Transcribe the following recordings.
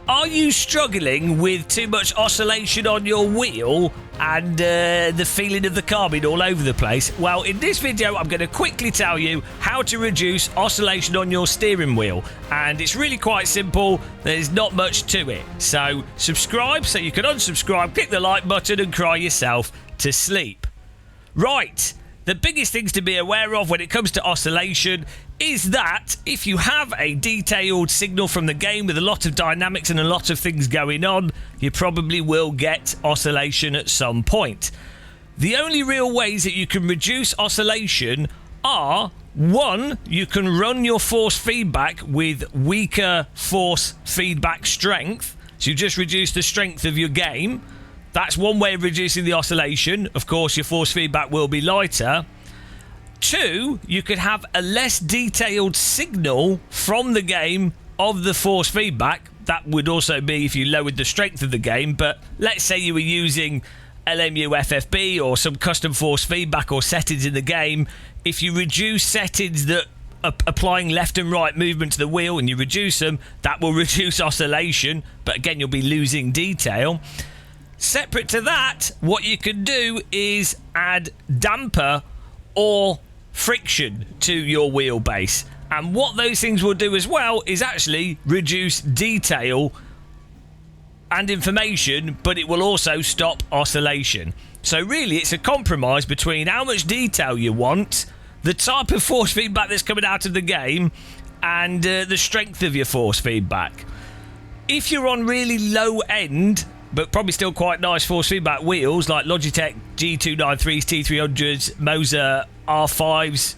Are you struggling with too much oscillation on your wheel and the feeling of the car being all over the place? Well, in this video, I'm going to quickly tell you how to reduce oscillation on your steering wheel. And it's really quite simple. There's not much to it. So subscribe so you can unsubscribe, click the like button and cry yourself to sleep. Right. The biggest things to be aware of when it comes to oscillation is that if you have a detailed signal from the game with a lot of dynamics and a lot of things going on, you probably will get oscillation at some point. The only real ways that you can reduce oscillation are, one, you can run your force feedback with weaker force feedback strength, so you just reduce the strength of your game. That's one way of reducing the oscillation. Of course, your force feedback will be lighter. Two, you could have a less detailed signal from the game of the force feedback. That would also be if you lowered the strength of the game. But let's say you were using LMU FFB or some custom force feedback or settings in the game. If you reduce settings that are applying left and right movement to the wheel and you reduce them, that will reduce oscillation. But again, you'll be losing detail. Separate to that, what you can do is add damper or friction to your wheelbase. And what those things will do as well is actually reduce detail and information, but it will also stop oscillation. So really, it's a compromise between how much detail you want, the type of force feedback that's coming out of the game, and the strength of your force feedback. If you're on really low end, but probably still quite nice force feedback wheels like Logitech G293s, T300s, Moser R5s,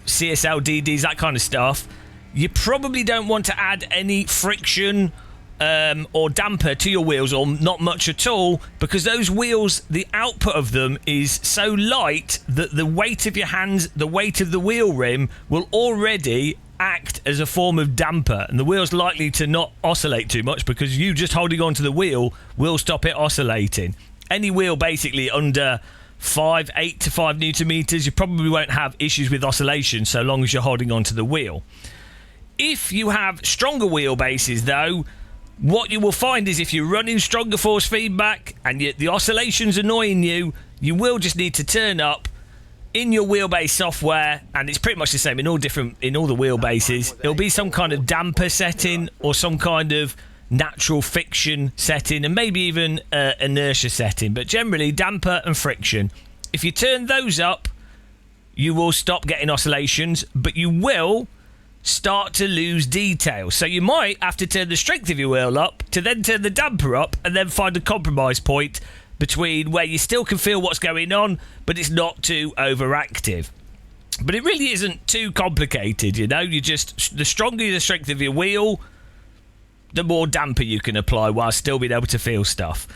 CSL DDs, that kind of stuff, you probably don't want to add any friction or damper to your wheels, or not much at all, because those wheels, the output of them is so light that the weight of your hands, the weight of the wheel rim will already act as a form of damper, and the wheel's likely to not oscillate too much because you just holding on to the wheel will stop it oscillating. Any wheel basically under 8 to 5 newton meters, you probably won't have issues with oscillation so long as you're holding on to the wheel. If you have stronger wheelbases though, what you will find is if you're running stronger force feedback and the oscillation's annoying you, you will just need to turn up in your wheelbase software, and it's pretty much the same in all the wheelbases. There'll be some kind of damper setting or some kind of natural friction setting, and maybe even inertia setting, but generally damper and friction. If you turn those up, you will stop getting oscillations, but you will start to lose detail. So you might have to turn the strength of your wheel up to then turn the damper up and then find a compromise point between where you still can feel what's going on, but it's not too overactive. But it really isn't too complicated, you know. You just, the stronger the strength of your wheel, the more damper you can apply while still being able to feel stuff.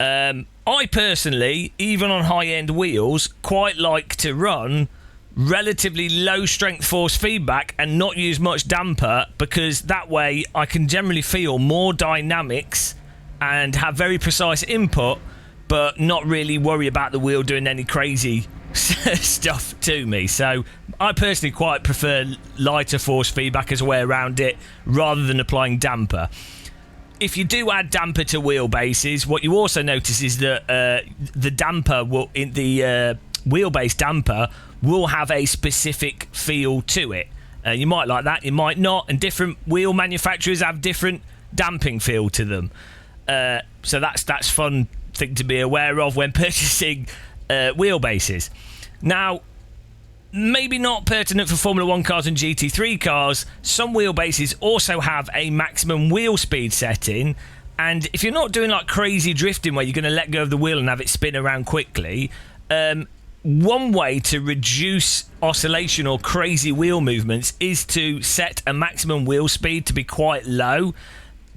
I personally, even on high-end wheels, quite like to run relatively low strength force feedback and not use much damper, because that way I can generally feel more dynamics and have very precise input, but not really worry about the wheel doing any crazy stuff to me. So I personally quite prefer lighter force feedback as a way around it rather than applying damper. If you do add damper to wheelbases, what you also notice is that the damper will, in the wheelbase damper, will have a specific feel to it. You might like that, you might not, and different wheel manufacturers have different damping feel to them. So that's fun thing to be aware of when purchasing wheelbases. Now, maybe not pertinent for Formula 1 cars and GT3 cars, some wheelbases also have a maximum wheel speed setting, and if you're not doing like crazy drifting where you're going to let go of the wheel and have it spin around quickly, one way to reduce oscillation or crazy wheel movements is to set a maximum wheel speed to be quite low.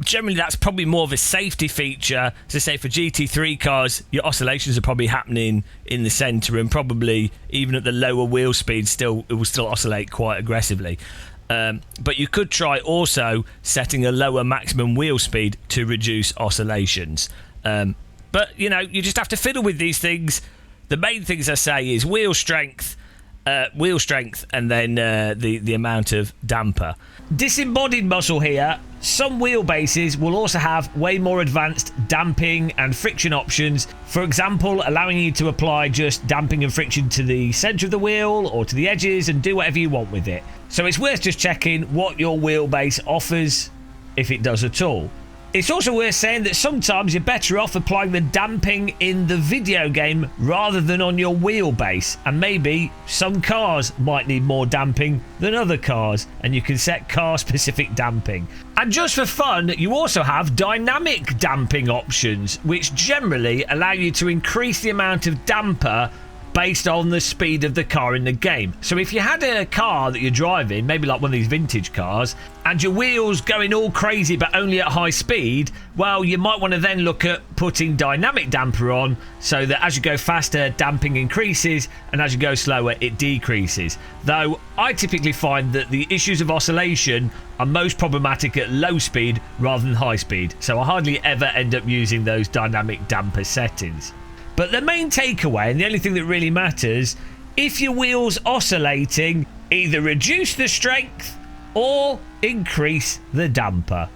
Generally, that's probably more of a safety feature. So say for GT3 cars, your oscillations are probably happening in the centre, and probably even at the lower wheel speed, it will still oscillate quite aggressively. But you could try also setting a lower maximum wheel speed to reduce oscillations. But, you know, you just have to fiddle with these things. The main things I say is wheel strength, and then the amount of damper. Disembodied muscle here some wheelbases will also have way more advanced damping and friction options. For example, allowing you to apply just damping and friction to the centre of the wheel or to the edges and do whatever you want with it. So it's worth just checking what your wheelbase offers, if it does at all. It's also worth saying that sometimes you're better off applying the damping in the video game rather than on your wheelbase, and maybe some cars might need more damping than other cars, and you can set car specific damping. And just for fun, you also have dynamic damping options, which generally allow you to increase the amount of damper based on the speed of the car in the game. So if you had a car that you're driving, maybe like one of these vintage cars, and your wheels going all crazy but only at high speed, well, you might want to then look at putting dynamic damper on so that as you go faster, damping increases, and as you go slower, it decreases. Though I typically find that the issues of oscillation are most problematic at low speed rather than high speed, so I hardly ever end up using those dynamic damper settings. But the main takeaway, and the only thing that really matters, if your wheel's oscillating, either reduce the strength or increase the damper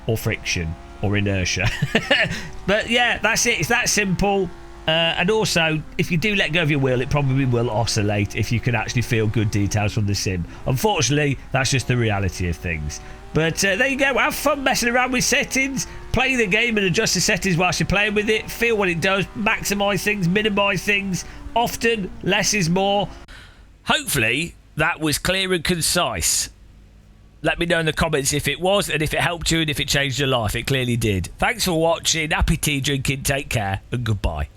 or friction or inertia. But yeah, that's it. It's that simple. And also, if you do let go of your wheel, it probably will oscillate if you can actually feel good details from the sim. Unfortunately, that's just the reality of things. But there you go. Have fun messing around with settings. Play the game and adjust the settings whilst you're playing with it. Feel what it does. Maximise things, minimise things. Often, less is more. Hopefully, that was clear and concise. Let me know in the comments if it was, and if it helped you, and if it changed your life. It clearly did. Thanks for watching. Happy tea drinking. Take care, and goodbye.